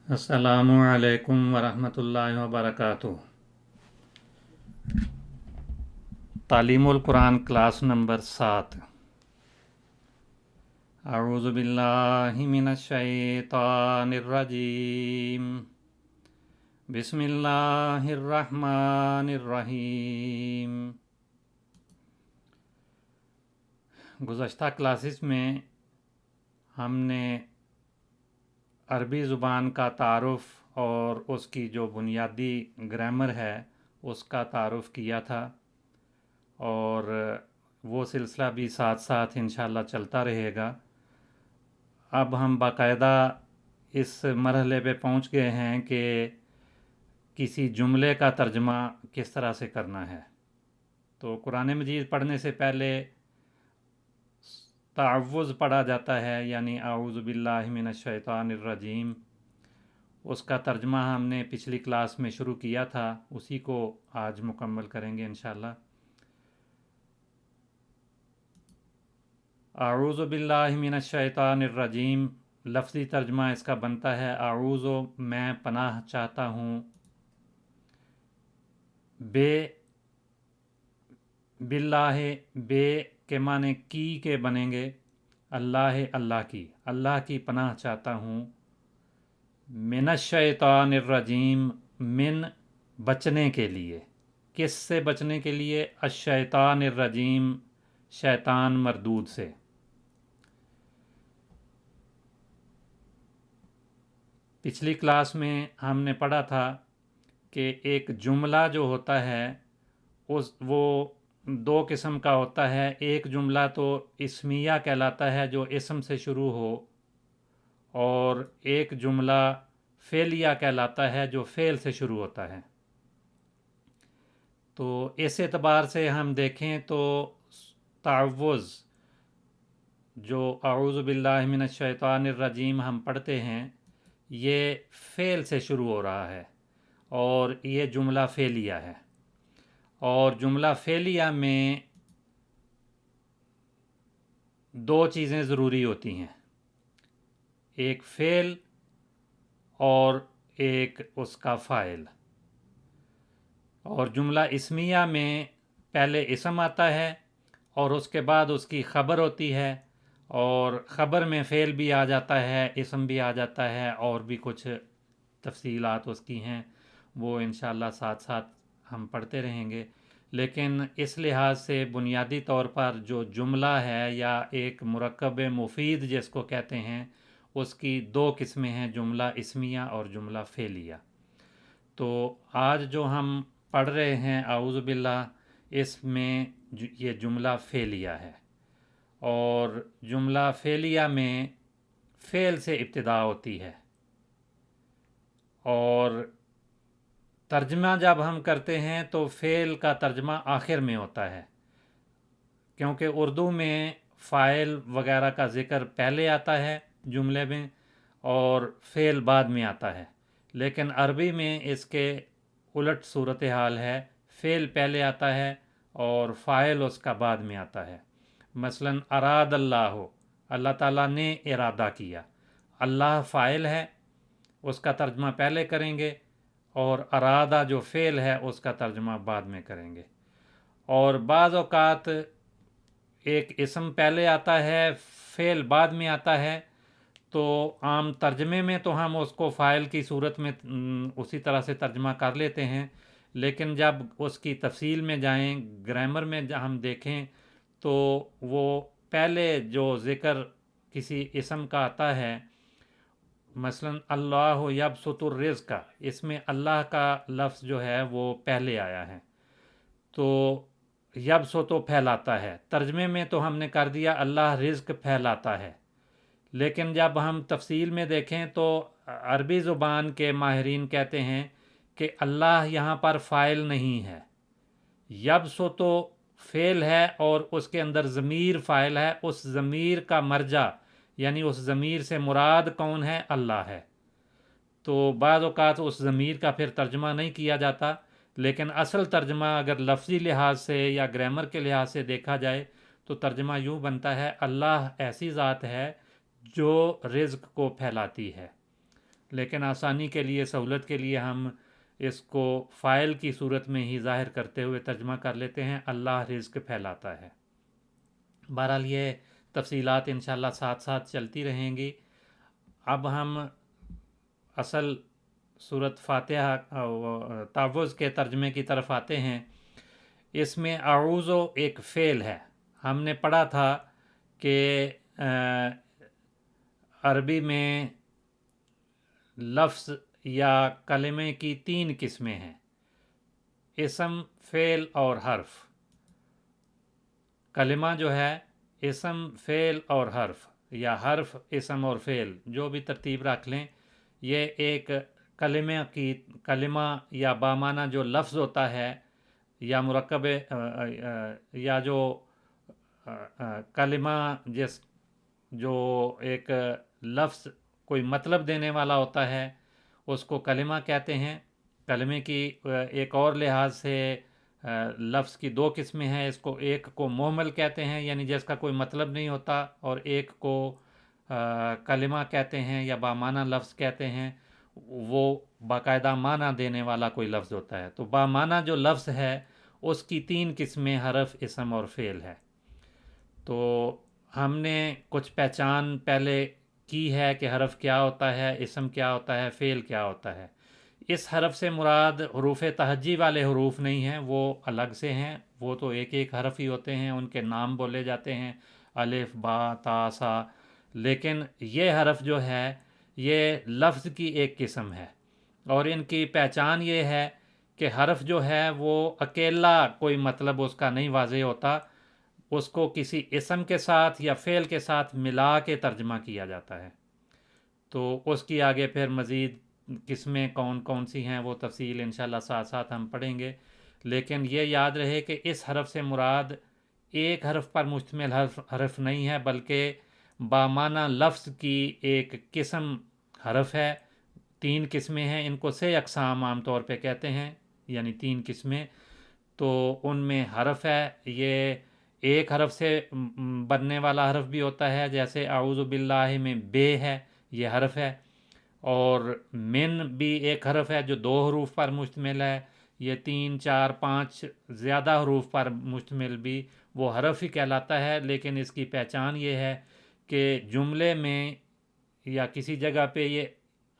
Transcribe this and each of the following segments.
السلام علیکم ورحمۃ اللہ وبرکاتہ۔ تعلیم القرآن کلاس نمبر 7۔ اعوذ باللہ من الشیطان الرجیم، بسم اللہ الرحمن الرحیم۔ گزشتہ کلاسز میں ہم نے عربی زبان کا تعارف اور اس کی جو بنیادی گرامر ہے اس کا تعارف کیا تھا، اور وہ سلسلہ بھی ساتھ ساتھ انشاءاللہ چلتا رہے گا۔ اب ہم باقاعدہ اس مرحلے پہ پہنچ گئے ہیں کہ کسی جملے کا ترجمہ کس طرح سے کرنا ہے۔ تو قرآن مجید پڑھنے سے پہلے تعوذ پڑھا جاتا ہے، یعنی اعوذ باللہ من الشیطان الرجیم۔ اس کا ترجمہ ہم نے پچھلی کلاس میں شروع کیا تھا، اسی کو آج مکمل کریں گے انشاءاللہ۔ اعوذ باللہ من الشیطان الرجیم، لفظی ترجمہ اس کا بنتا ہے اعوذ، میں پناہ چاہتا ہوں، باللہ، بے کے معنی کی کے بنیں گے، اللہ کی پناہ چاہتا ہوں، من الشیطان الرجیم، من بچنے کے لیے، کس سے بچنے کے لیے؟ الشیطان الرجیم، شیطان مردود سے۔ پچھلی کلاس میں ہم نے پڑھا تھا کہ ایک جملہ جو ہوتا ہے وہ دو قسم کا ہوتا ہے۔ ایک جملہ تو اسمیہ کہلاتا ہے جو اسم سے شروع ہو، اور ایک جملہ فعلیہ کہلاتا ہے جو فعل سے شروع ہوتا ہے۔ تو اس اعتبار سے ہم دیکھیں تو تعوذ جو اعوذ باللہ من الشیطان الرجیم ہم پڑھتے ہیں، یہ فعل سے شروع ہو رہا ہے اور یہ جملہ فعلیہ ہے، اور جملہ فعلیہ میں دو چیزیں ضروری ہوتی ہیں، ایک فعل اور ایک اس کا فاعل۔ اور جملہ اسمیہ میں پہلے اسم آتا ہے اور اس کے بعد اس کی خبر ہوتی ہے، اور خبر میں فعل بھی آ جاتا ہے، اسم بھی آ جاتا ہے، اور بھی کچھ تفصیلات اس کی ہیں، وہ انشاءاللہ ساتھ ساتھ ہم پڑھتے رہیں گے۔ لیکن اس لحاظ سے بنیادی طور پر جو جملہ ہے یا ایک مرکب مفید جس کو کہتے ہیں، اس کی دو قسمیں ہیں، جملہ اسمیہ اور جملہ فعلیہ۔ تو آج جو ہم پڑھ رہے ہیں اعوذ باللہ، اس میں یہ جملہ فعلیہ ہے، اور جملہ فعلیہ میں فعل سے ابتدا ہوتی ہے، اور ترجمہ جب ہم کرتے ہیں تو فعل کا ترجمہ آخر میں ہوتا ہے، کیونکہ اردو میں فاعل وغیرہ کا ذکر پہلے آتا ہے جملے میں اور فعل بعد میں آتا ہے، لیکن عربی میں اس کے الٹ صورتحال ہے، فعل پہلے آتا ہے اور فاعل اس کا بعد میں آتا ہے۔ مثلا اراد اللہ، اللہ تعالیٰ نے ارادہ کیا، اللہ فاعل ہے، اس کا ترجمہ پہلے کریں گے، اور ارادہ جو فعل ہے اس کا ترجمہ بعد میں کریں گے۔ اور بعض اوقات ایک اسم پہلے آتا ہے، فعل بعد میں آتا ہے، تو عام ترجمے میں تو ہم اس کو فاعل کی صورت میں اسی طرح سے ترجمہ کر لیتے ہیں، لیکن جب اس کی تفصیل میں جائیں، گرامر میں ہم دیکھیں، تو وہ پہلے جو ذکر کسی اسم کا آتا ہے، مثلا اللہ یبسط الرزق، اس میں اللہ کا لفظ جو ہے وہ پہلے آیا ہے، تو یبسط تو پھیلاتا ہے، ترجمے میں تو ہم نے کر دیا اللہ رزق پھیلاتا ہے، لیکن جب ہم تفصیل میں دیکھیں تو عربی زبان کے ماہرین کہتے ہیں کہ اللہ یہاں پر فاعل نہیں ہے، یبسط تو فعل ہے اور اس کے اندر ضمیر فاعل ہے، اس ضمیر کا مرجع یعنی اس ضمیر سے مراد کون ہے؟ اللہ ہے۔ تو بعض اوقات اس ضمیر کا پھر ترجمہ نہیں کیا جاتا، لیکن اصل ترجمہ اگر لفظی لحاظ سے یا گرامر کے لحاظ سے دیکھا جائے تو ترجمہ یوں بنتا ہے، اللہ ایسی ذات ہے جو رزق کو پھیلاتی ہے۔ لیکن آسانی کے لیے، سہولت کے لیے ہم اس کو فاعل کی صورت میں ہی ظاہر کرتے ہوئے ترجمہ کر لیتے ہیں، اللہ رزق پھیلاتا ہے۔ بہرحال یہ تفصیلات انشاءاللہ ساتھ ساتھ چلتی رہیں گی۔ اب ہم اصل سورۃ فاتحہ تعوذ کے ترجمے کی طرف آتے ہیں۔ اس میں اعوذ ایک فعل ہے۔ ہم نے پڑھا تھا کہ عربی میں لفظ یا کلمے کی 3 قسمیں ہیں: اسم، فعل اور حرف۔ کلمہ جو ہے اسم، فعل اور حرف، یا حرف، اسم اور فعل، جو بھی ترتیب رکھ لیں، یہ ایک کلمہ یا بامانہ جو لفظ ہوتا ہے یا مرکب یا جو کلمہ جو ایک لفظ کوئی مطلب دینے والا ہوتا ہے اس کو کلمہ کہتے ہیں۔ کلمے کی ایک اور لحاظ سے لفظ کی 2 قسمیں ہیں۔ اس کو ایک کو مہمل کہتے ہیں، یعنی جس کا کوئی مطلب نہیں ہوتا، اور ایک کو کلمہ کہتے ہیں یا بامانہ لفظ کہتے ہیں، وہ باقاعدہ معنی دینے والا کوئی لفظ ہوتا ہے۔ تو بامانہ جو لفظ ہے اس کی 3 قسمیں حرف، اسم اور فعل ہے۔ تو ہم نے کچھ پہچان پہلے کی ہے کہ حرف کیا ہوتا ہے، اسم کیا ہوتا ہے، فعل کیا ہوتا ہے۔ اس حرف سے مراد حروف تہجی والے حروف نہیں ہیں، وہ الگ سے ہیں، وہ تو ایک ایک حرف ہی ہوتے ہیں، ان کے نام بولے جاتے ہیں، الف، با، تا، سا۔ لیکن یہ حرف جو ہے یہ لفظ کی ایک قسم ہے، اور ان کی پہچان یہ ہے کہ حرف جو ہے وہ اکیلا کوئی مطلب اس کا نہیں واضح ہوتا، اس کو کسی اسم کے ساتھ یا فعل کے ساتھ ملا کے ترجمہ کیا جاتا ہے۔ تو اس کی آگے پھر مزید قسمیں کون کون سی ہیں وہ تفصیل انشاءاللہ ساتھ ساتھ ہم پڑھیں گے، لیکن یہ یاد رہے کہ اس حرف سے مراد ایک حرف پر مشتمل حرف نہیں ہے، بلکہ بامانہ لفظ کی ایک قسم حرف ہے۔ 3 قسمیں ہیں، ان کو 6 اقسام عام طور پہ کہتے ہیں، یعنی 3 قسمیں۔ تو ان میں حرف ہے، یہ ایک حرف سے بننے والا حرف بھی ہوتا ہے، جیسے اعوذ باللہ میں بے ہے، یہ حرف ہے۔ اور من بھی ایک حرف ہے جو 2 حروف پر مشتمل ہے، یہ 3، 4، 5 زیادہ حروف پر مشتمل بھی وہ حرف ہی کہلاتا ہے، لیکن اس کی پہچان یہ ہے کہ جملے میں یا کسی جگہ پہ یہ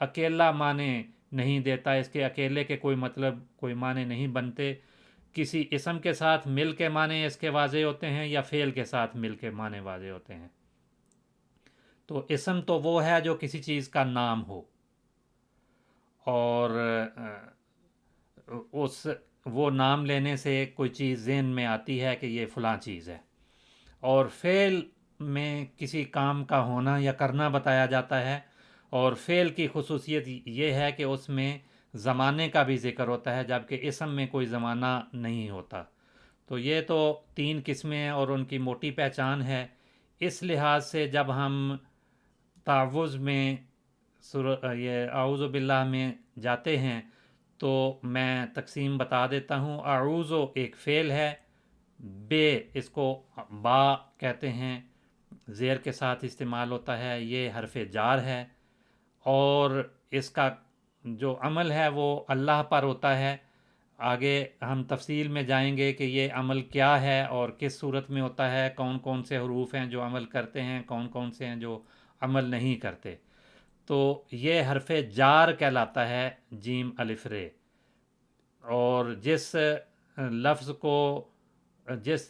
اکیلا معنی نہیں دیتا، اس کے اکیلے کے کوئی مطلب، کوئی معنی نہیں بنتے، کسی اسم کے ساتھ مل کے معنی اس کے واضح ہوتے ہیں یا فعل کے ساتھ مل کے معنی واضح ہوتے ہیں۔ تو اسم تو وہ ہے جو کسی چیز کا نام ہو، اور وہ نام لینے سے کوئی چیز ذہن میں آتی ہے کہ یہ فلاں چیز ہے۔ اور فعل میں کسی کام کا ہونا یا کرنا بتایا جاتا ہے، اور فعل کی خصوصیت یہ ہے کہ اس میں زمانے کا بھی ذکر ہوتا ہے، جبکہ اسم میں کوئی زمانہ نہیں ہوتا۔ تو یہ تو 3 قسمیں ہیں اور ان کی موٹی پہچان ہے۔ اس لحاظ سے جب ہم تعوذ میں یہ اعوذ باللہ میں جاتے ہیں تو میں تقسیم بتا دیتا ہوں۔ اعوذ ایک فعل ہے، بے اس کو با کہتے ہیں، زیر کے ساتھ استعمال ہوتا ہے، یہ حرف جار ہے، اور اس کا جو عمل ہے وہ اللہ پر ہوتا ہے۔ آگے ہم تفصیل میں جائیں گے کہ یہ عمل کیا ہے اور کس صورت میں ہوتا ہے، کون کون سے حروف ہیں جو عمل کرتے ہیں، کون کون سے ہیں جو عمل نہیں کرتے۔ تو یہ حرف جار کہلاتا ہے، جیم الف رے، اور جس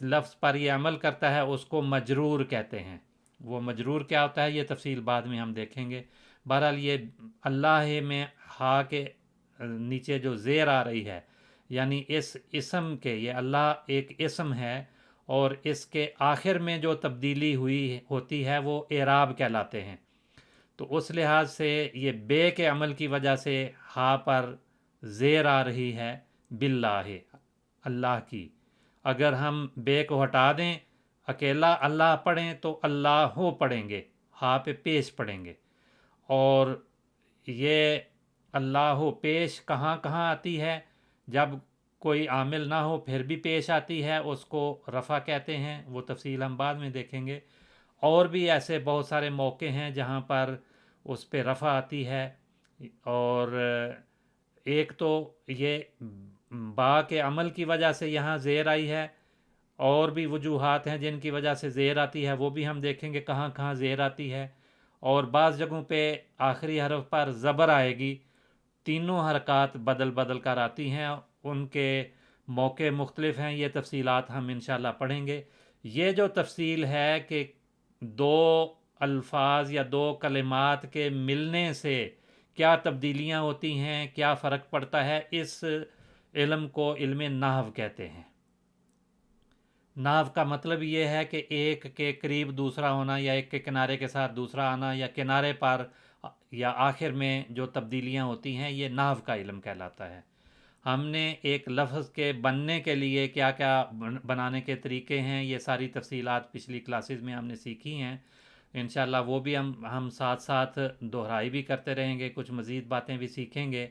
لفظ پر یہ عمل کرتا ہے اس کو مجرور کہتے ہیں۔ وہ مجرور کیا ہوتا ہے یہ تفصیل بعد میں ہم دیکھیں گے۔ بہرحال یہ اللہ میں ہا کے نیچے جو زیر آ رہی ہے، یعنی اس اسم کے، یہ اللہ ایک اسم ہے، اور اس کے آخر میں جو تبدیلی ہوتی ہے وہ اعراب کہلاتے ہیں۔ تو اس لحاظ سے یہ بے کے عمل کی وجہ سے ہا پر زیر آ رہی ہے، باللہ، اللہ کی۔ اگر ہم بے کو ہٹا دیں، اکیلا اللہ پڑھیں تو اللہ ہو پڑھیں گے، ہا پہ پیش پڑھیں گے۔ اور یہ اللہ ہو پیش کہاں کہاں آتی ہے؟ جب کوئی عامل نہ ہو پھر بھی پیش آتی ہے، اس کو رفع کہتے ہیں، وہ تفصیل ہم بعد میں دیکھیں گے۔ اور بھی ایسے بہت سارے موقع ہیں جہاں پر اس پہ رفع آتی ہے، اور ایک تو یہ با کے عمل کی وجہ سے یہاں زیر آئی ہے، اور بھی وجوہات ہیں جن کی وجہ سے زیر آتی ہے، وہ بھی ہم دیکھیں گے کہاں کہاں زیر آتی ہے، اور بعض جگہوں پہ آخری حرف پر زبر آئے گی۔ تینوں حرکات بدل بدل کر آتی ہیں، ان کے موقع مختلف ہیں، یہ تفصیلات ہم انشاءاللہ پڑھیں گے۔ یہ جو تفصیل ہے کہ دو الفاظ یا دو کلمات کے ملنے سے کیا تبدیلیاں ہوتی ہیں، کیا فرق پڑتا ہے، اس علم کو علم نحو کہتے ہیں۔ نحو کا مطلب یہ ہے کہ ایک کے قریب دوسرا ہونا، یا ایک کے کنارے کے ساتھ دوسرا آنا، یا کنارے پر یا آخر میں جو تبدیلیاں ہوتی ہیں، یہ نحو کا علم کہلاتا ہے۔ ہم نے ایک لفظ کے بننے کے لیے کیا کیا بنانے کے طریقے ہیں، یہ ساری تفصیلات پچھلی کلاسز میں ہم نے سیکھی ہیں۔ انشاءاللہ وہ بھی ہم ساتھ ساتھ دہرائی بھی کرتے رہیں گے، کچھ مزید باتیں بھی سیکھیں گے،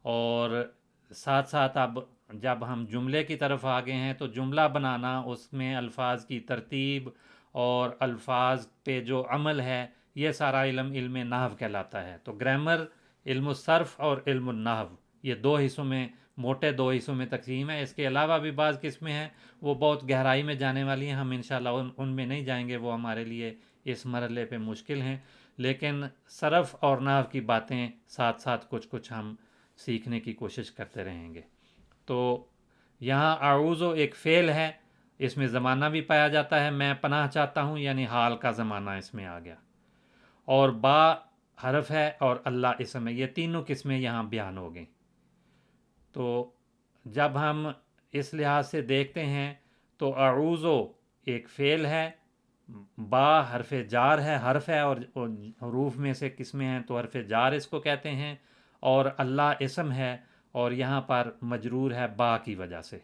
اور ساتھ ساتھ اب جب ہم جملے کی طرف آگے ہیں تو جملہ بنانا، اس میں الفاظ کی ترتیب اور الفاظ پہ جو عمل ہے، یہ سارا علم علم نحو کہلاتا ہے۔ تو گرامر، علم الصرف اور علم النحو، یہ دو حصوں میں، موٹے دو حصوں میں تقسیم ہے۔ اس کے علاوہ بھی بعض قسمیں ہیں، وہ بہت گہرائی میں جانے والی ہیں، ہم انشاءاللہ ان میں نہیں جائیں گے، وہ ہمارے لیے اس مرحلے پہ مشکل ہیں، لیکن صرف اور نحو کی باتیں ساتھ ساتھ کچھ کچھ ہم سیکھنے کی کوشش کرتے رہیں گے۔ تو یہاں اعوذ ایک فعل ہے، اس میں زمانہ بھی پایا جاتا ہے، میں پناہ چاہتا ہوں، یعنی حال کا زمانہ اس میں آ گیا، اور با حرف ہے اور اللہ اسم ہے، یہ تینوں قسمیں یہاں بیان ہو گئیں۔ تو جب ہم اس لحاظ سے دیکھتے ہیں تو اعوذ ایک فعل ہے، با حرف جار ہے، حرف ہے، اور حروف میں سے قسمیں ہیں تو حرف جار اس کو کہتے ہیں، اور اللہ اسم ہے، اور یہاں پر مجرور ہے با کی وجہ سے۔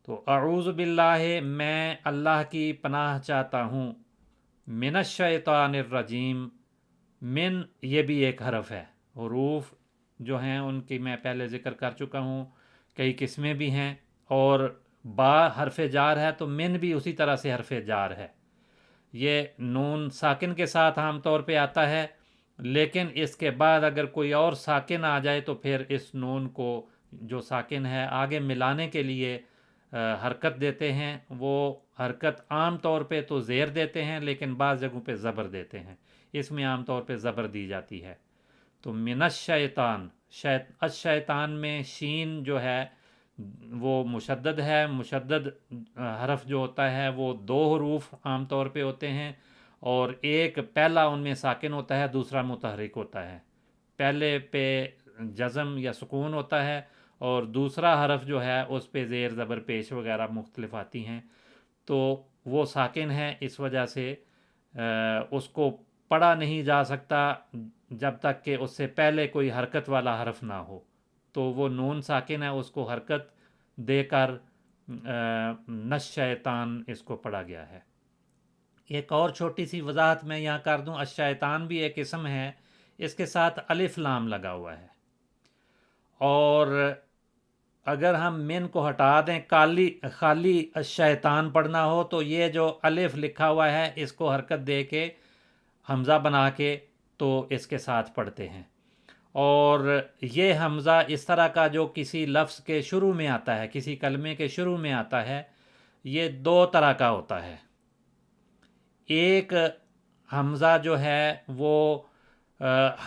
تو اعوذ باللہ، میں اللہ کی پناہ چاہتا ہوں، من الشیطان الرجیم، من یہ بھی ایک حرف ہے، حروف جو ہیں ان کی میں پہلے ذکر کر چکا ہوں، کئی قسمیں بھی ہیں، اور با حرف جار ہے تو من بھی اسی طرح سے حرف جار ہے۔ یہ نون ساکن کے ساتھ عام طور پہ آتا ہے، لیکن اس کے بعد اگر کوئی اور ساکن آ جائے تو پھر اس نون کو جو ساکن ہے آگے ملانے کے لیے حرکت دیتے ہیں۔ وہ حرکت عام طور پہ تو زیر دیتے ہیں، لیکن بعض جگہوں پہ زبر دیتے ہیں، اس میں عام طور پہ زبر دی جاتی ہے۔ تو من الشیطان، الشیطان میں شین جو ہے وہ مشدد ہے، مشدد حرف جو ہوتا ہے وہ دو حروف عام طور پہ ہوتے ہیں، اور ایک پہلا ان میں ساکن ہوتا ہے، دوسرا متحرک ہوتا ہے۔ پہلے پہ جزم یا سکون ہوتا ہے، اور دوسرا حرف جو ہے اس پہ زیر زبر پیش وغیرہ مختلف آتی ہیں، تو وہ ساکن ہے، اس وجہ سے اس کو پڑھا نہیں جا سکتا جب تک کہ اس سے پہلے کوئی حرکت والا حرف نہ ہو، تو وہ نون ساکن ہے، اس کو حرکت دے کر نش شیطان اس کو پڑھا گیا ہے۔ ایک اور چھوٹی سی وضاحت میں یہاں کر دوں، الشیطان بھی ایک اسم ہے، اس کے ساتھ الف لام لگا ہوا ہے، اور اگر ہم من کو ہٹا دیں، خالی الشیطان پڑھنا ہو تو یہ جو الف لکھا ہوا ہے اس کو حرکت دے کے حمزہ بنا کے تو اس کے ساتھ پڑھتے ہیں، اور یہ حمزہ اس طرح کا جو کسی لفظ کے شروع میں آتا ہے، کسی کلمے کے شروع میں آتا ہے، یہ دو طرح کا ہوتا ہے۔ ایک حمزہ جو ہے وہ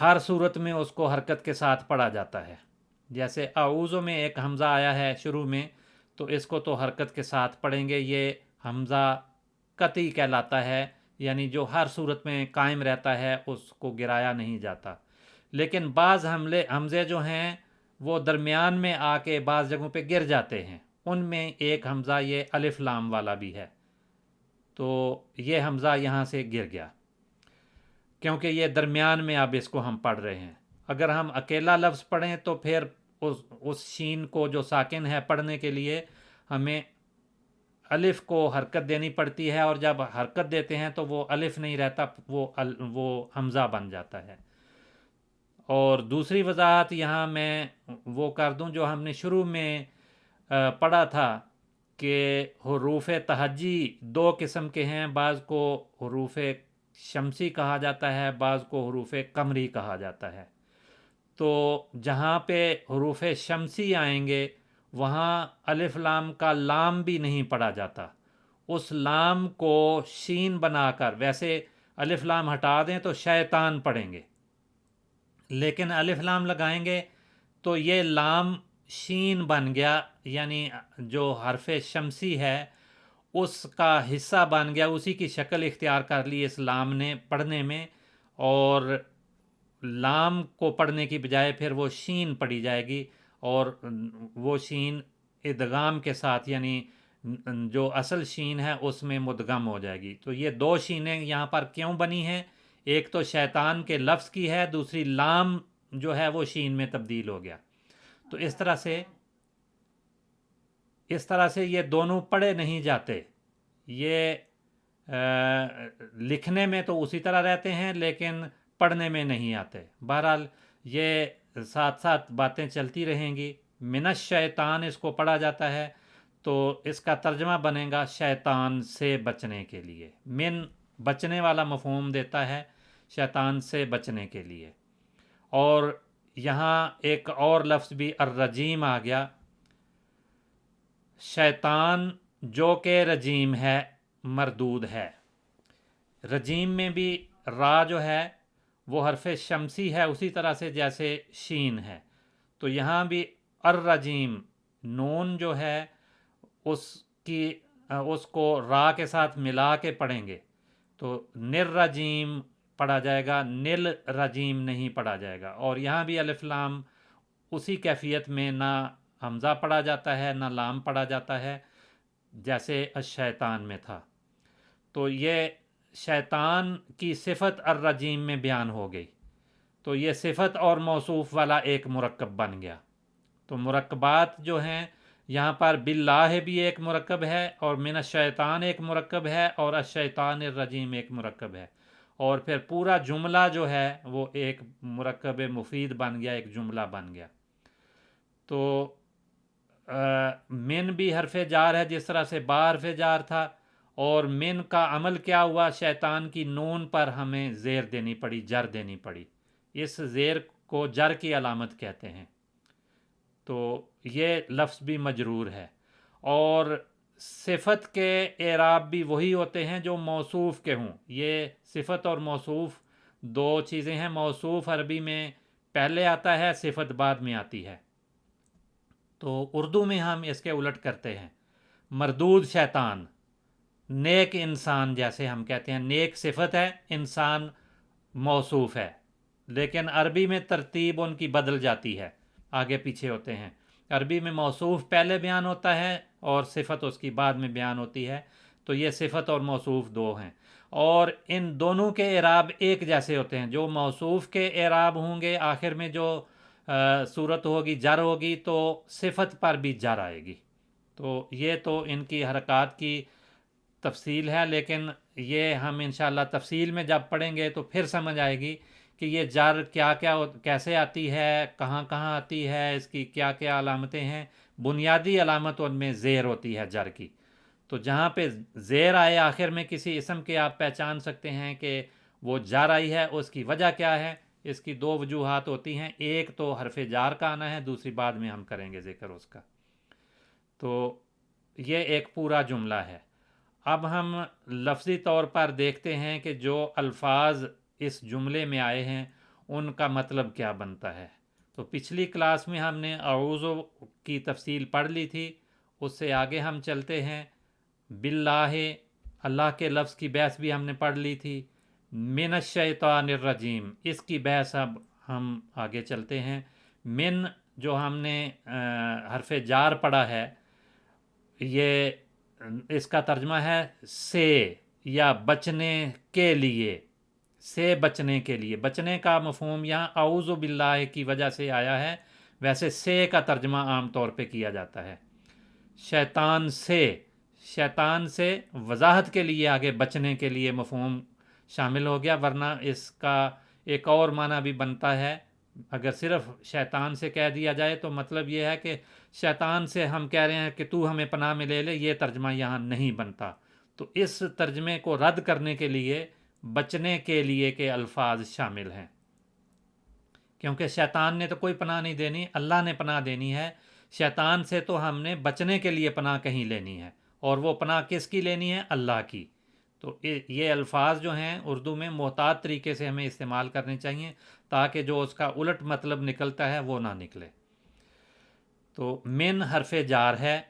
ہر صورت میں اس کو حرکت کے ساتھ پڑھا جاتا ہے، جیسے اعوذ میں ایک حمزہ آیا ہے شروع میں، تو اس کو تو حرکت کے ساتھ پڑھیں گے، یہ حمزہ قطعی کہلاتا ہے، یعنی جو ہر صورت میں قائم رہتا ہے، اس کو گرایا نہیں جاتا۔ لیکن بعض حمزے جو ہیں وہ درمیان میں آ کے بعض جگہوں پہ گر جاتے ہیں، ان میں ایک حمزہ یہ الف لام والا بھی ہے، تو یہ حمزہ یہاں سے گر گیا کیونکہ یہ درمیان میں اب اس کو ہم پڑھ رہے ہیں۔ اگر ہم اکیلا لفظ پڑھیں تو پھر اس شین کو جو ساکن ہے پڑھنے کے لیے ہمیں الف کو حرکت دینی پڑتی ہے، اور جب حرکت دیتے ہیں تو وہ الف نہیں رہتا، وہ حمزہ بن جاتا ہے۔ اور دوسری وضاحت یہاں میں وہ کر دوں جو ہم نے شروع میں پڑھا تھا کہ حروف تہجی دو قسم کے ہیں، بعض کو حروف شمسی کہا جاتا ہے، بعض کو حروف قمری کہا جاتا ہے۔ تو جہاں پہ حروف شمسی آئیں گے وہاں الف لام کا لام بھی نہیں پڑھا جاتا، اس لام کو شین بنا کر، ویسے الف لام ہٹا دیں تو شیطان پڑھیں گے، لیکن الف لام لگائیں گے تو یہ لام شین بن گیا، یعنی جو حرف شمسی ہے اس کا حصہ بن گیا، اسی کی شکل اختیار کر لی اس لام نے پڑھنے میں، اور لام کو پڑھنے کی بجائے پھر وہ شین پڑھی جائے گی، اور وہ شین ادغام کے ساتھ، یعنی جو اصل شین ہے اس میں مدغم ہو جائے گی۔ تو یہ دو شینیں یہاں پر کیوں بنی ہیں؟ ایک تو شیطان کے لفظ کی ہے، دوسری لام جو ہے وہ شین میں تبدیل ہو گیا۔ تو اس طرح سے یہ دونوں پڑھے نہیں جاتے، یہ لکھنے میں تو اسی طرح رہتے ہیں لیکن پڑھنے میں نہیں آتے۔ بہرحال یہ ساتھ ساتھ باتیں چلتی رہیں گی۔ من الشیطان اس کو پڑھا جاتا ہے تو اس کا ترجمہ بنے گا شیطان سے بچنے کے لیے۔ من بچنے والا مفہوم دیتا ہے، شیطان سے بچنے کے لیے۔ اور یہاں ایک اور لفظ بھی الرجیم آ گیا، شیطان جو کہ رجیم ہے، مردود ہے۔ رجیم میں بھی را جو ہے وہ حرف شمسی ہے اسی طرح سے جیسے شین ہے، تو یہاں بھی الرجیم نون جو ہے اس کو را کے ساتھ ملا کے پڑھیں گے تو نرجیم پڑھا جائے گا، نل رجیم نہیں پڑھا جائے گا۔ اور یہاں بھی الف لام اسی کیفیت میں نہ حمزہ پڑھا جاتا ہے نہ لام پڑھا جاتا ہے جیسے الشیطان میں تھا۔ تو یہ شیطان کی صفت الرجیم میں بیان ہو گئی، تو یہ صفت اور موصوف والا ایک مرکب بن گیا۔ تو مرکبات جو ہیں یہاں پر باللہ بھی ایک مرکب ہے، اور من الشیطان ایک مرکب ہے، اور الشیطان الرجیم ایک مرکب ہے، اور پھر پورا جملہ جو ہے وہ ایک مرکب مفید بن گیا، ایک جملہ بن گیا۔ تو من بھی حرف جار ہے جس طرح سے با حرف جار تھا، اور من کا عمل کیا ہوا؟ شیطان کی نون پر ہمیں زیر دینی پڑی، جر دینی پڑی، اس زیر کو جر کی علامت کہتے ہیں۔ تو یہ لفظ بھی مجرور ہے، اور صفت کے اعراب بھی وہی ہوتے ہیں جو موصوف کے ہوں۔ یہ صفت اور موصوف دو چیزیں ہیں، موصوف عربی میں پہلے آتا ہے، صفت بعد میں آتی ہے۔ تو اردو میں ہم اس کے الٹ کرتے ہیں، مردود شیطان، نیک انسان جیسے ہم کہتے ہیں، نیک صفت ہے، انسان موصوف ہے، لیکن عربی میں ترتیب ان کی بدل جاتی ہے، آگے پیچھے ہوتے ہیں۔ عربی میں موصوف پہلے بیان ہوتا ہے اور صفت اس کی بعد میں بیان ہوتی ہے، تو یہ صفت اور موصوف دو ہیں، اور ان دونوں کے اعراب ایک جیسے ہوتے ہیں۔ جو موصوف کے اعراب ہوں گے آخر میں جو صورت ہوگی جر ہوگی تو صفت پر بھی جر آئے گی۔ تو یہ تو ان کی حرکات کی تفصیل ہے، لیکن یہ ہم انشاءاللہ تفصیل میں جب پڑھیں گے تو پھر سمجھ آئے گی کہ یہ جر کیسے آتی ہے، کہاں کہاں آتی ہے، اس کی کیا کیا علامتیں ہیں۔ بنیادی علامت ان میں زیر ہوتی ہے جر کی، تو جہاں پہ زیر آئے آخر میں کسی اسم کے آپ پہچان سکتے ہیں کہ وہ جر آئی ہے، اس کی وجہ کیا ہے۔ اس کی دو وجوہات ہوتی ہیں، ایک تو حرف جار کا آنا ہے، دوسری بعد میں ہم کریں گے ذکر اس کا۔ تو یہ ایک پورا جملہ ہے۔ اب ہم لفظی طور پر دیکھتے ہیں کہ جو الفاظ اس جملے میں آئے ہیں ان کا مطلب کیا بنتا ہے۔ تو پچھلی کلاس میں ہم نے اعوذ کی تفصیل پڑھ لی تھی، اس سے آگے ہم چلتے ہیں۔ باللہ، اللہ کے لفظ کی بحث بھی ہم نے پڑھ لی تھی۔ من الشیطان الرجیم، اس کی بحث اب ہم آگے چلتے ہیں۔ من جو ہم نے حرف جار پڑھا ہے، یہ اس کا ترجمہ ہے سے یا بچنے کے لیے، سے بچنے کے لیے۔ بچنے کا مفہوم یہاں اعوذ باللہ کی وجہ سے آیا ہے، ویسے سے کا ترجمہ عام طور پہ کیا جاتا ہے۔ شیطان سے وضاحت کے لیے آگے بچنے کے لیے مفہوم شامل ہو گیا، ورنہ اس کا ایک اور معنی بھی بنتا ہے۔ اگر صرف شیطان سے کہہ دیا جائے تو مطلب یہ ہے کہ شیطان سے ہم کہہ رہے ہیں کہ تو ہمیں پناہ میں لے لے، یہ ترجمہ یہاں نہیں بنتا۔ تو اس ترجمے کو رد کرنے کے لیے بچنے کے لیے کے الفاظ شامل ہیں۔ کیونکہ شیطان نے تو کوئی پناہ نہیں دینی، اللہ نے پناہ دینی ہے۔ شیطان سے تو ہم نے بچنے کے لیے پناہ کہیں لینی ہے، اور وہ پناہ کس کی لینی ہے؟ اللہ کی۔ تو یہ الفاظ جو ہیں اردو میں محتاط طریقے سے ہمیں استعمال کرنے چاہیے، تاکہ جو اس کا الٹ مطلب نکلتا ہے وہ نہ نکلے۔ تو من حرف جار ہے،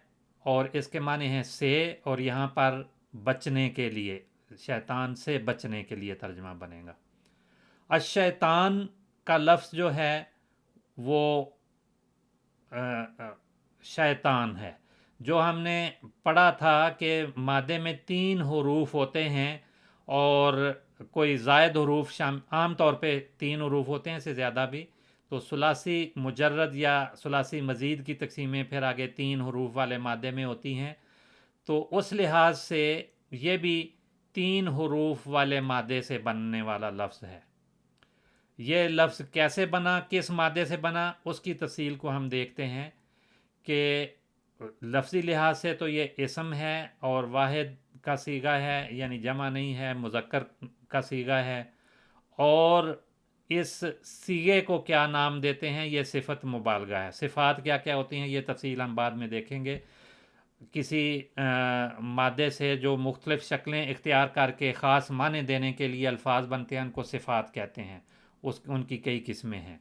اور اس کے معنی ہیں سے، اور یہاں پر بچنے کے لیے، شیطان سے بچنے کے لیے ترجمہ بنے گا۔ الشیطان کا لفظ جو ہے وہ شیطان ہے۔ جو ہم نے پڑھا تھا کہ مادے میں 3 حروف ہوتے ہیں، اور کوئی زائد حروف عام طور پہ 3 حروف ہوتے ہیں، اس سے زیادہ بھی، تو ثلاثی مجرد یا ثلاثی مزید کی تقسیمیں پھر آگے 3 حروف والے مادے میں ہوتی ہیں۔ تو اس لحاظ سے یہ بھی 3 حروف والے مادے سے بننے والا لفظ ہے۔ یہ لفظ کیسے بنا، کس مادے سے بنا، اس کی تفصیل کو ہم دیکھتے ہیں کہ لفظی لحاظ سے تو یہ اسم ہے اور واحد کا صیغہ ہے، یعنی جمع نہیں ہے، مذکر کا صیغہ ہے، اور اس صیغے کو کیا نام دیتے ہیں؟ یہ صفت مبالغہ ہے۔ صفات کیا کیا ہوتی ہیں یہ تفصیل ہم بعد میں دیکھیں گے۔ کسی مادے سے جو مختلف شکلیں اختیار کر کے خاص معنی دینے کے لیے الفاظ بنتے ہیں ان کو صفات کہتے ہیں، ان کی کئی قسمیں ہیں۔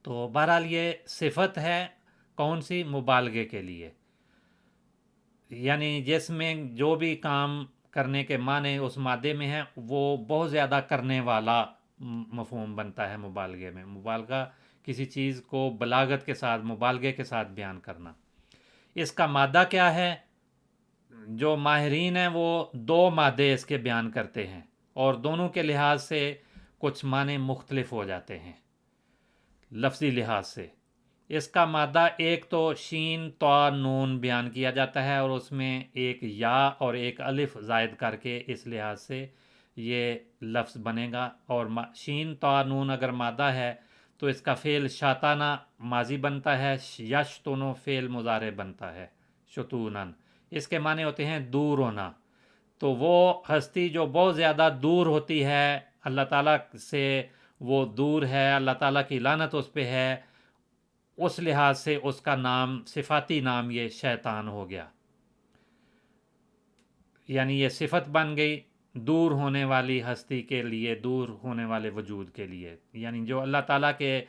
تو بہرحال یہ صفت ہے کون سی؟ مبالغے کے لیے، یعنی جس میں جو بھی کام کرنے کے معنی اس مادے میں ہیں وہ بہت زیادہ کرنے والا مفہوم بنتا ہے مبالغے میں۔ مبالغہ کسی چیز کو بلاغت کے ساتھ، مبالغے کے ساتھ بیان کرنا۔ اس کا مادہ کیا ہے؟ جو ماہرین ہیں وہ 2 مادے اس کے بیان کرتے ہیں، اور دونوں کے لحاظ سے کچھ معنی مختلف ہو جاتے ہیں لفظی لحاظ سے۔ اس کا مادہ ایک تو شین طا نون بیان کیا جاتا ہے، اور اس میں ایک یا اور ایک الف زائد کر کے اس لحاظ سے یہ لفظ بنے گا۔ اور شین طا نون اگر مادہ ہے تو اس کا فعل شاتانہ ماضی بنتا ہے، یشتونو فعل مضارع بنتا ہے، شتونن۔ اس کے معنی ہوتے ہیں دور ہونا۔ تو وہ ہستی جو بہت زیادہ دور ہوتی ہے اللہ تعالیٰ سے، وہ دور ہے، اللہ تعالیٰ کی لعنت اس پہ ہے، اس لحاظ سے اس کا نام، صفاتی نام یہ شیطان ہو گیا، یعنی یہ صفت بن گئی دور ہونے والی ہستی کے لیے، دور ہونے والے وجود کے لیے، یعنی جو اللہ تعالیٰ کے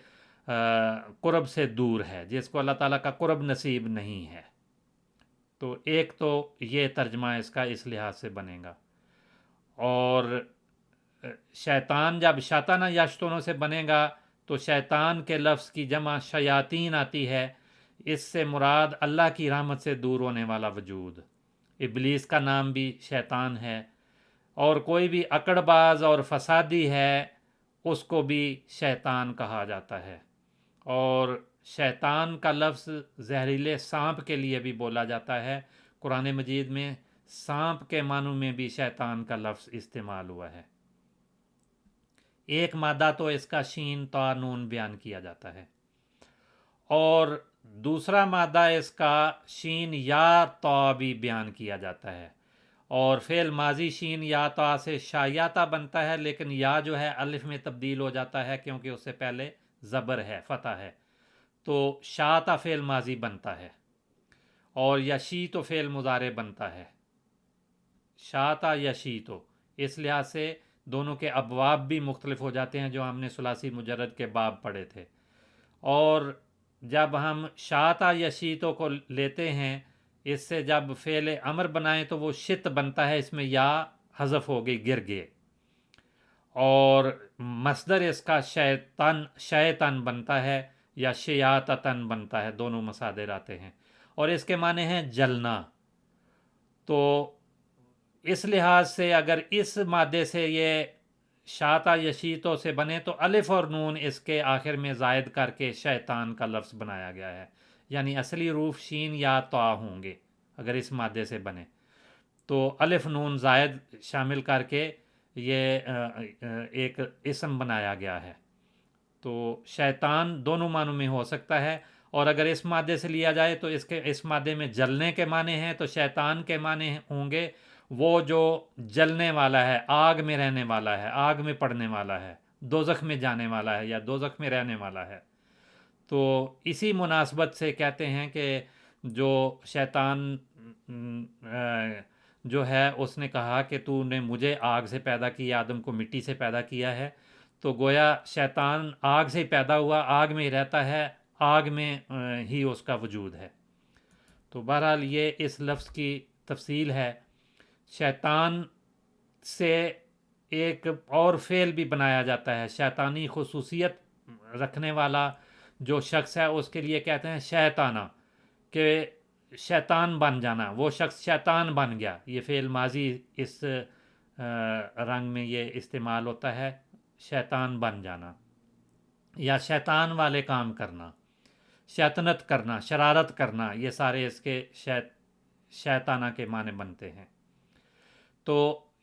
قرب سے دور ہے، جس کو اللہ تعالیٰ کا قرب نصیب نہیں ہے۔ تو ایک تو یہ ترجمہ اس کا اس لحاظ سے بنے گا۔ اور شیطان جب شاتانہ یاشتونوں سے بنے گا تو شیطان کے لفظ کی جمع شیاطین آتی ہے، اس سے مراد اللہ کی رحمت سے دور ہونے والا وجود۔ ابلیس کا نام بھی شیطان ہے، اور کوئی بھی اکڑ باز اور فسادی ہے اس کو بھی شیطان کہا جاتا ہے۔ اور شیطان کا لفظ زہریلے سانپ کے لیے بھی بولا جاتا ہے، قرآن مجید میں سانپ کے معنوں میں بھی شیطان کا لفظ استعمال ہوا ہے۔ ایک مادہ تو اس کا شین طا نون بیان کیا جاتا ہے، اور دوسرا مادہ اس کا شین یا طا بھی بیان کیا جاتا ہے، اور فعل ماضی شین یا طا سے شایاتا بنتا ہے، لیکن یا جو ہے الف میں تبدیل ہو جاتا ہے کیونکہ اس سے پہلے زبر ہے، فتح ہے، تو شاتا فعل ماضی بنتا ہے، اور یشی تو فعل مضارع بنتا ہے، شاتا یشی تو۔ اس لحاظ سے دونوں کے ابواب بھی مختلف ہو جاتے ہیں جو ہم نے ثلاثی مجرد کے باب پڑھے تھے۔ اور جب ہم شاتا یشیتو کو لیتے ہیں، اس سے جب فعل امر بنائیں تو وہ شت بنتا ہے، اس میں یا حذف ہو گئی، گر گئے، اور مصدر اس کا شیطان بنتا ہے یا شیاطتن بنتا ہے، دونوں مصادر آتے ہیں، اور اس کے معنی ہیں جلنا۔ تو اس لحاظ سے اگر اس مادے سے یہ شاتا یشیتو سے بنے تو الف اور نون اس کے آخر میں زائد کر کے شیطان کا لفظ بنایا گیا ہے، یعنی اصلی حروف شین یا طا ہوں گے اگر اس مادے سے بنے، تو الف نون زائد شامل کر کے یہ ایک اسم بنایا گیا ہے۔ تو شیطان دونوں معنوں میں ہو سکتا ہے، اور اگر اس مادے سے لیا جائے تو اس مادے میں جلنے کے معنی ہیں، تو شیطان کے معنی ہوں گے وہ جو جلنے والا ہے، آگ میں رہنے والا ہے، آگ میں پڑنے والا ہے، دوزخ میں جانے والا ہے یا دوزخ میں رہنے والا ہے۔ تو اسی مناسبت سے کہتے ہیں کہ جو شیطان جو ہے اس نے کہا کہ تو نے مجھے آگ سے پیدا کیا، آدم کو مٹی سے پیدا کیا ہے، تو گویا شیطان آگ سے ہی پیدا ہوا، آگ میں ہی رہتا ہے، آگ میں ہی اس کا وجود ہے۔ تو بہرحال یہ اس لفظ کی تفصیل ہے۔ شیطان سے ایک اور فعل بھی بنایا جاتا ہے، شیطانی خصوصیت رکھنے والا جو شخص ہے اس کے لیے کہتے ہیں شیطانہ، کہ شیطان بن جانا، وہ شخص شیطان بن گیا۔ یہ فعل ماضی اس رنگ میں یہ استعمال ہوتا ہے، شیطان بن جانا یا شیطان والے کام کرنا، شیطنت کرنا، شرارت کرنا، یہ سارے اس کے شیطانہ کے معنی بنتے ہیں۔ تو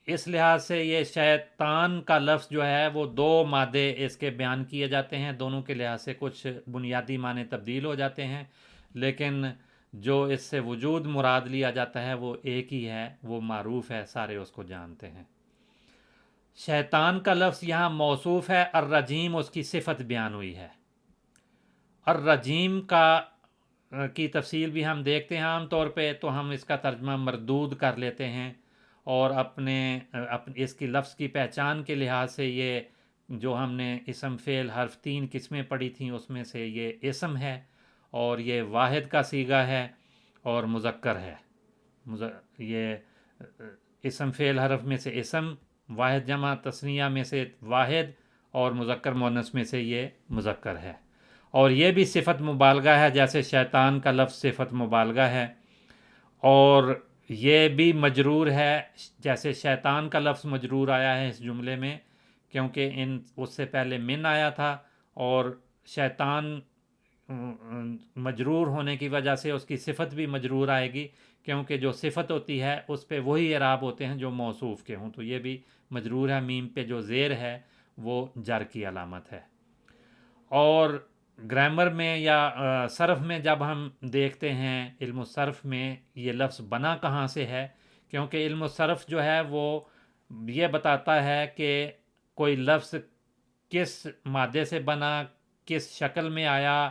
اس لحاظ سے یہ شیطان کا لفظ جو ہے وہ دو مادے اس کے بیان کیے جاتے ہیں، دونوں کے لحاظ سے کچھ بنیادی معنی تبدیل ہو جاتے ہیں، لیکن جو اس سے وجود مراد لیا جاتا ہے وہ ایک ہی ہے، وہ معروف ہے، سارے اس کو جانتے ہیں۔ شیطان کا لفظ یہاں موصوف ہے، الرجیم اس کی صفت بیان ہوئی ہے۔ الرجیم کی تفصیل بھی ہم دیکھتے ہیں، عام طور پہ تو ہم اس کا ترجمہ مردود کر لیتے ہیں، اور اپنے اس کی لفظ کی پہچان کے لحاظ سے یہ جو ہم نے اسم فعل حرف 3 قسمیں پڑھی تھیں اس میں سے یہ اسم ہے، اور یہ واحد کا صیغہ ہے اور مذکر ہے۔ یہ اسم فعل حرف میں سے اسم، واحد جمع تثنیہ میں سے واحد، اور مذکر مؤنث میں سے یہ مذکر ہے۔ اور یہ بھی صفت مبالغہ ہے، جیسے شیطان کا لفظ صفت مبالغہ ہے، اور یہ بھی مجرور ہے، جیسے شیطان کا لفظ مجرور آیا ہے اس جملے میں، کیونکہ اس سے پہلے من آیا تھا، اور شیطان مجرور ہونے کی وجہ سے اس کی صفت بھی مجرور آئے گی، کیونکہ جو صفت ہوتی ہے اس پہ وہی اعراب ہوتے ہیں جو موصوف کے ہوں، تو یہ بھی مجرور ہے، میم پہ جو زیر ہے وہ جر کی علامت ہے۔ اور گرامر میں یا صرف میں جب ہم دیکھتے ہیں، علم الصرف میں یہ لفظ بنا کہاں سے ہے، کیونکہ علم الصرف جو ہے وہ یہ بتاتا ہے کہ کوئی لفظ کس مادے سے بنا، کس شکل میں آیا،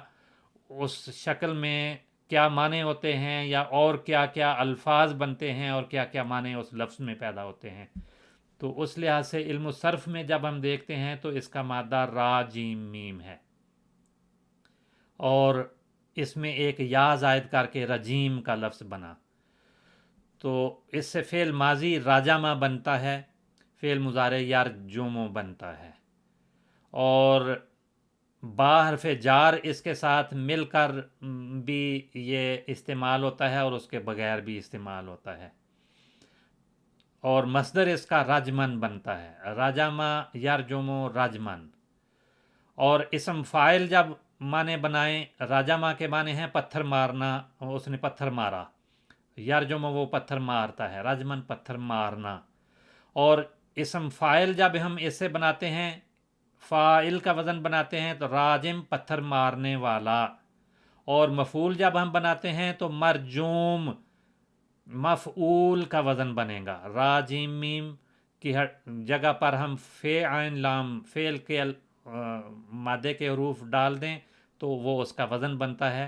اس شکل میں کیا معنی ہوتے ہیں، یا اور کیا کیا الفاظ بنتے ہیں اور کیا کیا معنی اس لفظ میں پیدا ہوتے ہیں۔ تو اس لحاظ سے علم الصرف میں جب ہم دیکھتے ہیں تو اس کا مادہ را جیم میم ہے، اور اس میں ایک یا زائد کر کے رجیم کا لفظ بنا، تو اس سے فعل ماضی راجامہ بنتا ہے، فعل مضارع یرجمو بنتا ہے، اور با حرف جار اس کے ساتھ مل کر بھی یہ استعمال ہوتا ہے اور اس کے بغیر بھی استعمال ہوتا ہے، اور مصدر اس کا رجمن بنتا ہے، راجامہ یرجمو رجمن۔ اور اسم فاعل جب معنی بنائیں، راجامہ کے معنی ہیں پتھر مارنا، اس نے پتھر مارا، یرجمو وہ پتھر مارتا ہے، رجمن پتھر مارنا۔ اور اسم فاعل جب ہم اس سے بناتے ہیں، فاعل کا وزن بناتے ہیں تو راجم پتھر مارنے والا، اور مفعول جب ہم بناتے ہیں تو مرجوم مفعول کا وزن بنے گا، راجم میم کی جگہ پر ہم فے عین لام فعل کے مادے کے حروف ڈال دیں تو وہ اس کا وزن بنتا ہے،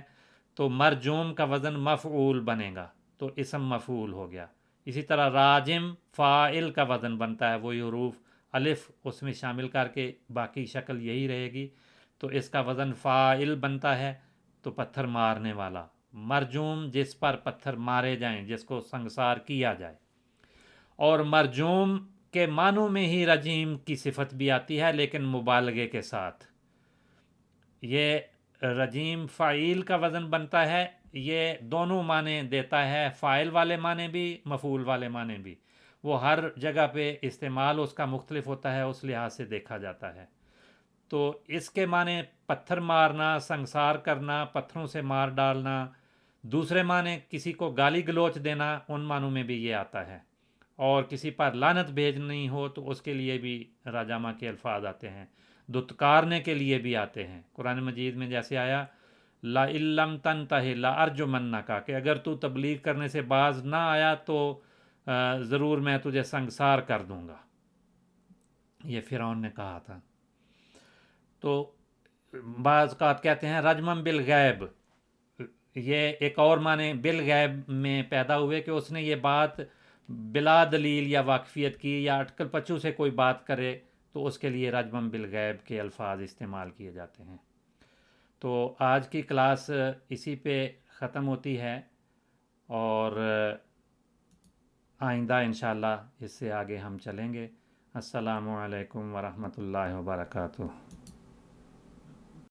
تو مرجوم کا وزن مفعول بنے گا، تو اسم مفعول ہو گیا۔ اسی طرح راجم فاعل کا وزن بنتا ہے، وہی حروف الف اس میں شامل کر کے باقی شکل یہی رہے گی، تو اس کا وزن فاعل بنتا ہے، تو پتھر مارنے والا۔ مرجوم جس پر پتھر مارے جائیں، جس کو سنگسار کیا جائے۔ اور مرجوم کے معنوں میں ہی رجیم کی صفت بھی آتی ہے، لیکن مبالغے کے ساتھ۔ یہ رجیم فاعل کا وزن بنتا ہے، یہ دونوں معنی دیتا ہے، فاعل والے معنی بھی، مفعول والے معنی بھی، وہ ہر جگہ پہ استعمال اس کا مختلف ہوتا ہے، اس لحاظ سے دیکھا جاتا ہے۔ تو اس کے معنی پتھر مارنا، سنگسار کرنا، پتھروں سے مار ڈالنا، دوسرے معنی کسی کو گالی گلوچ دینا، ان معنوں میں بھی یہ آتا ہے، اور کسی پر لعنت بھیجنی ہو تو اس کے لیے بھی راجامہ کے الفاظ آتے ہیں، دتکارنے کے لیے بھی آتے ہیں۔ قرآن مجید میں جیسے آیا لَئِن لَّمْ تَنْتَهِ لَأَرْجُمَنَّكَ، کہ اگر تو تبلیغ کرنے سے باز نہ آیا تو ضرور میں تجھے سنگسار کر دوں گا، یہ فرعون نے کہا تھا۔ تو بعض اوقات کہتے ہیں رجمم بالغیب، یہ ایک اور معنی بالغیب میں پیدا ہوئے کہ اس نے یہ بات بلا دلیل یا واقفیت کی یا اٹکل پچو سے کوئی بات کرے، تو اس کے لیے رجمم بالغیب کے الفاظ استعمال کیے جاتے ہیں۔ تو آج کی کلاس اسی پہ ختم ہوتی ہے، اور آئندہ انشاءاللہ اس سے آگے ہم چلیں گے۔ السلام علیکم ورحمۃ اللہ وبرکاتہ۔